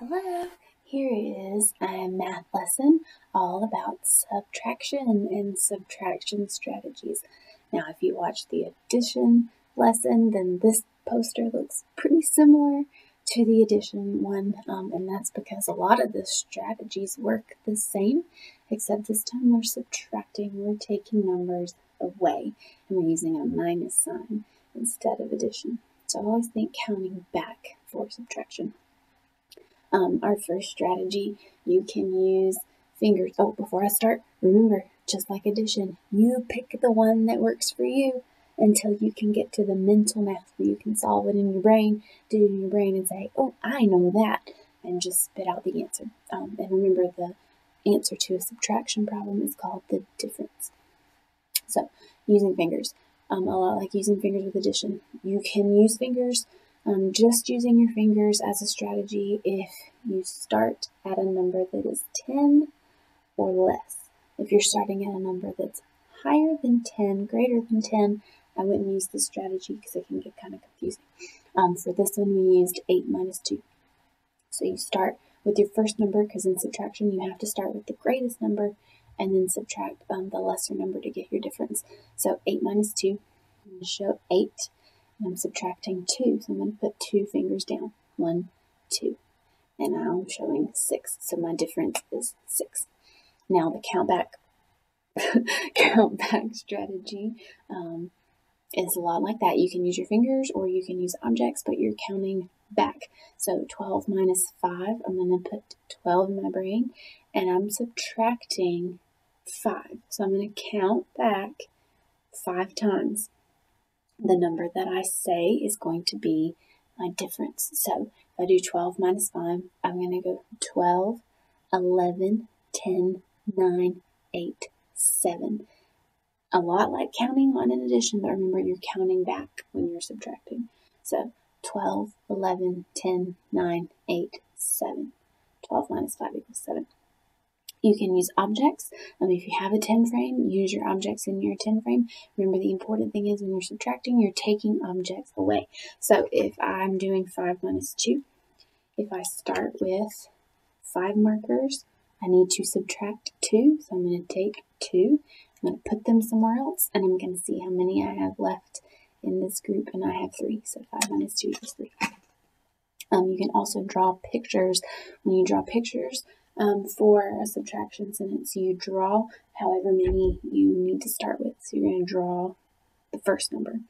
Hello, here is a math lesson all about subtraction and subtraction strategies. Now, if you watch the addition lesson, then this poster looks pretty similar to the addition one, and that's because a lot of the strategies work the same, except this time we're subtracting, we're taking numbers away, and we're using a minus sign instead of addition. So I always think counting back for subtraction. Our first strategy, you can use fingers. Oh, before I start, remember, just like addition, you pick the one that works for you until you can get to the mental math where you can solve it in your brain, do it in your brain and say, oh, I know that, and just spit out the answer. And remember, the answer to a subtraction problem is called the difference. So, using fingers, a lot like using fingers with addition. You can use fingers. Just using your fingers as a strategy if you start at a number that is 10 or less. If you're starting at a number that's higher than 10, greater than 10, I wouldn't use this strategy because it can get kind of confusing. For this one, we used 8 minus 2. So you start with your first number because in subtraction, you have to start with the greatest number and then subtract the lesser number to get your difference. So 8 minus 2, I'm going to show 8. I'm subtracting 2, so I'm going to put 2 fingers down. 1, 2. And now I'm showing 6, so my difference is 6. Now the count back strategy is a lot like that. You can use your fingers or you can use objects, but you're counting back. So 12 minus 5, I'm going to put 12 in my brain, and I'm subtracting 5. So I'm going to count back 5 times. The number that I say is going to be my difference. So if I do 12 minus 5, I'm going to go 12, 11, 10, 9, 8, 7. A lot like counting on an addition, but remember you're counting back when you're subtracting. So 12, 11, 10, 9, 8, 7. 12 minus 5 equals 7. You can use objects. If you have a 10 frame, use your objects in your 10 frame. Remember, the important thing is when you're subtracting, you're taking objects away. So if I'm doing 5 minus 2, if I start with 5 markers, I need to subtract 2. So I'm going to take 2, I'm going to put them somewhere else, and I'm going to see how many I have left in this group, and I have 3. So 5 minus 2 equals 3. You can also draw pictures. When you draw pictures, for a subtraction sentence, you draw however many you need to start with. So you're going to draw the first number.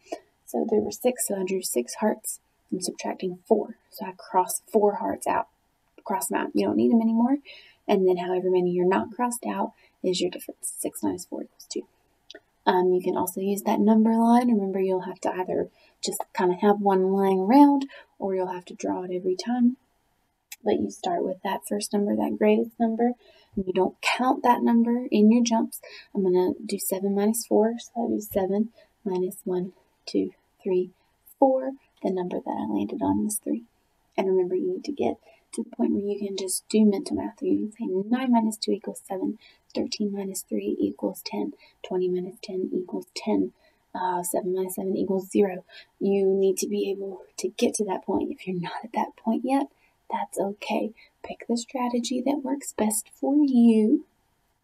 So there were 6, so I drew 6 hearts. I'm subtracting 4, so I cross 4 hearts out. Cross them out. You don't need them anymore. And then however many you're not crossed out is your difference. 6 minus 4 equals 2. You can also use that number line. Remember, you'll have to either just kind of have one lying around, or you'll have to draw it every time. But you start with that first number, that greatest number, and you don't count that number in your jumps. I'm going to do 7 minus 4, so I do 7 minus 1, 2, 3, 4. The number that I landed on was 3. And remember, you need to get to the point where you can just do mental math. You can say 9 minus 2 equals 7, 13 minus 3 equals 10, 20 minus 10 equals 10. 7 minus 7 equals 0. You need to be able to get to that point. If you're not at that point yet, that's okay. Pick the strategy that works best for you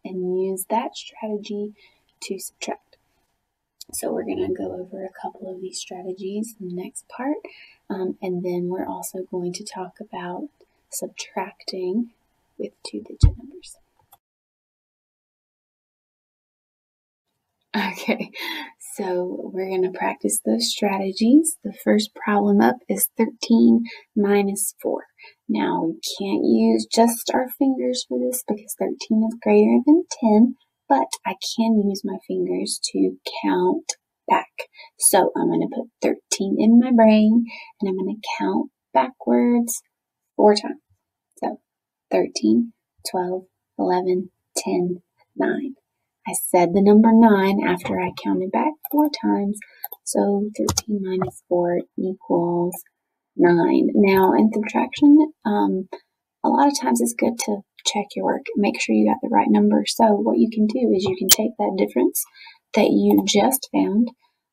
and use that strategy to subtract. So we're going to go over a couple of these strategies in the next part, and then we're also going to talk about subtracting with 2-digit numbers. Okay, so we're going to practice those strategies. The first problem up is 13 minus 4. Now, we can't use just our fingers for this because 13 is greater than 10, but I can use my fingers to count back. So I'm going to put 13 in my brain, and I'm going to count backwards 4 times. So 13, 12, 11, 10, 9. I said the number 9 after I counted back 4 times, so 13 minus 4 equals 9. Now, in subtraction, a lot of times it's good to check your work, make sure you got the right number. So what you can do is you can take that difference that you just found,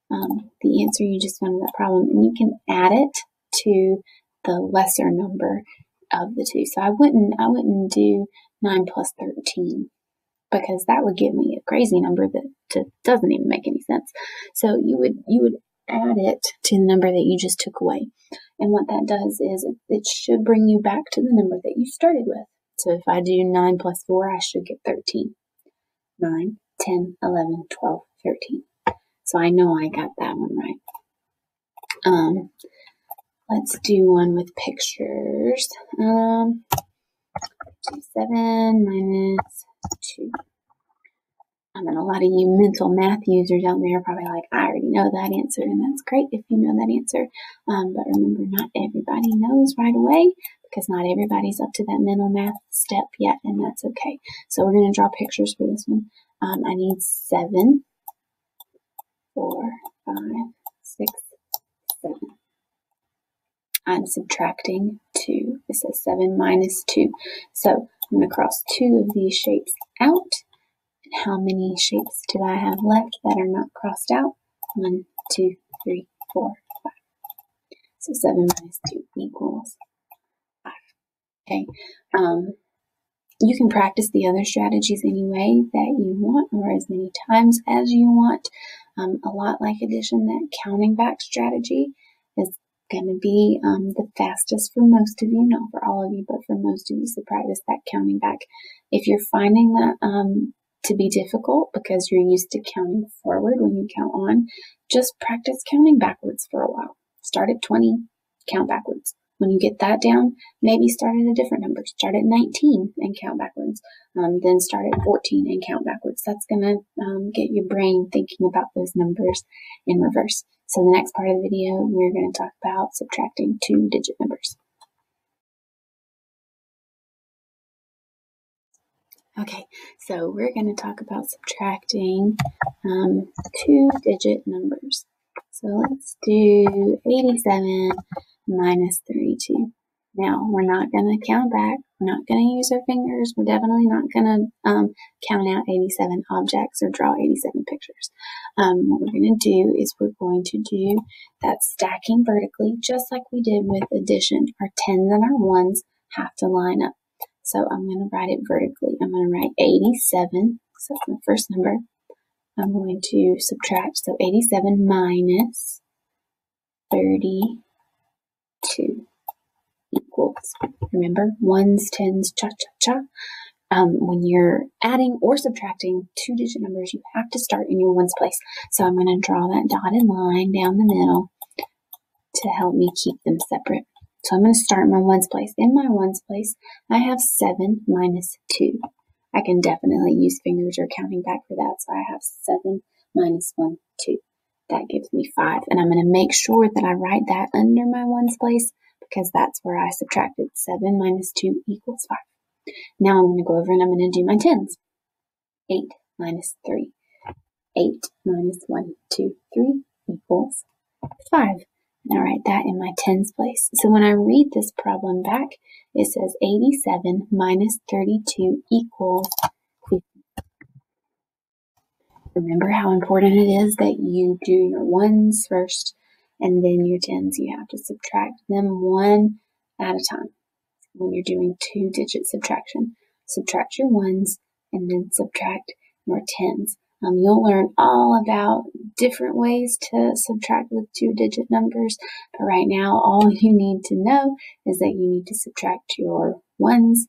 the answer you just found in that problem, and you can add it to the lesser number of the two. So I wouldn't do 9 plus 13 because that would give me a crazy number that doesn't even make any sense. So you would add it to the number that you just took away. And what that does is it should bring you back to the number that you started with. So if I do 9 plus 4, I should get 13. 9, 10, 11, 12, 13. So I know I got that one right. Let's do one with pictures. 7 minus 2. I mean, a lot of you mental math users out there are probably like, I already know that answer, and that's great if you know that answer. But remember, not everybody knows right away because not everybody's up to that mental math step yet, and that's okay. So we're going to draw pictures for this one. I need 7, 4, 5, 6, 7. I'm subtracting 2. It says 7 minus 2. So I'm going to cross 2 of these shapes out. And how many shapes do I have left that are not crossed out? 1, 2, 3, 4, 5. So 7 minus 2 equals 5. Okay. You can practice the other strategies any way that you want or as many times as you want. A lot like addition, that counting back strategy is going to be the fastest for most of you, not for all of you, but for most of you. So practice that counting back. If you're finding that to be difficult because you're used to counting forward when you count on, just practice counting backwards for a while. Start at 20, count backwards. When you get that down, maybe start at a different number. Start at 19 and count backwards. Then start at 14 and count backwards. That's going to get your brain thinking about those numbers in reverse. So the next part of the video, we're going to talk about subtracting 2-digit numbers. Okay, so we're going to talk about subtracting 2-digit numbers. So let's do 87 minus 32. Now, we're not going to count back. We're not going to use our fingers. We're definitely not going to count out 87 objects or draw 87 pictures. What we're going to do is we're going to do that stacking vertically, just like we did with addition. Our 10s and our 1s have to line up. So I'm going to write it vertically. I'm going to write 87, so that's my first number. I'm going to subtract, so 87 minus 32 equals, remember, 1s, 10s, cha-cha-cha. When you're adding or subtracting 2-digit numbers, you have to start in your ones place. So I'm going to draw that dotted line down the middle to help me keep them separate. So I'm going to start my ones place. In my ones place, I have 7 minus 2. I can definitely use fingers or counting back for that. So I have 7 minus 1, 2. That gives me 5. And I'm going to make sure that I write that under my ones place because that's where I subtracted. 7 minus 2 equals 5. Now I'm going to go over and I'm going to do my 10s. 8 minus 3. 8 minus 1, 2, 3 equals 5. And I write that in my 10s place. So when I read this problem back, it says 87 minus 32 equals 50. Remember how important it is that you do your 1s first and then your 10s. You have to subtract them one at a time. When you're doing 2-digit subtraction, subtract your 1s and then subtract your 10s. You'll learn all about different ways to subtract with 2-digit numbers, but right now all you need to know is that you need to subtract your 1s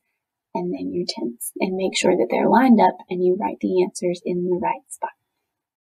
and then your 10s and make sure that they're lined up and you write the answers in the right spot.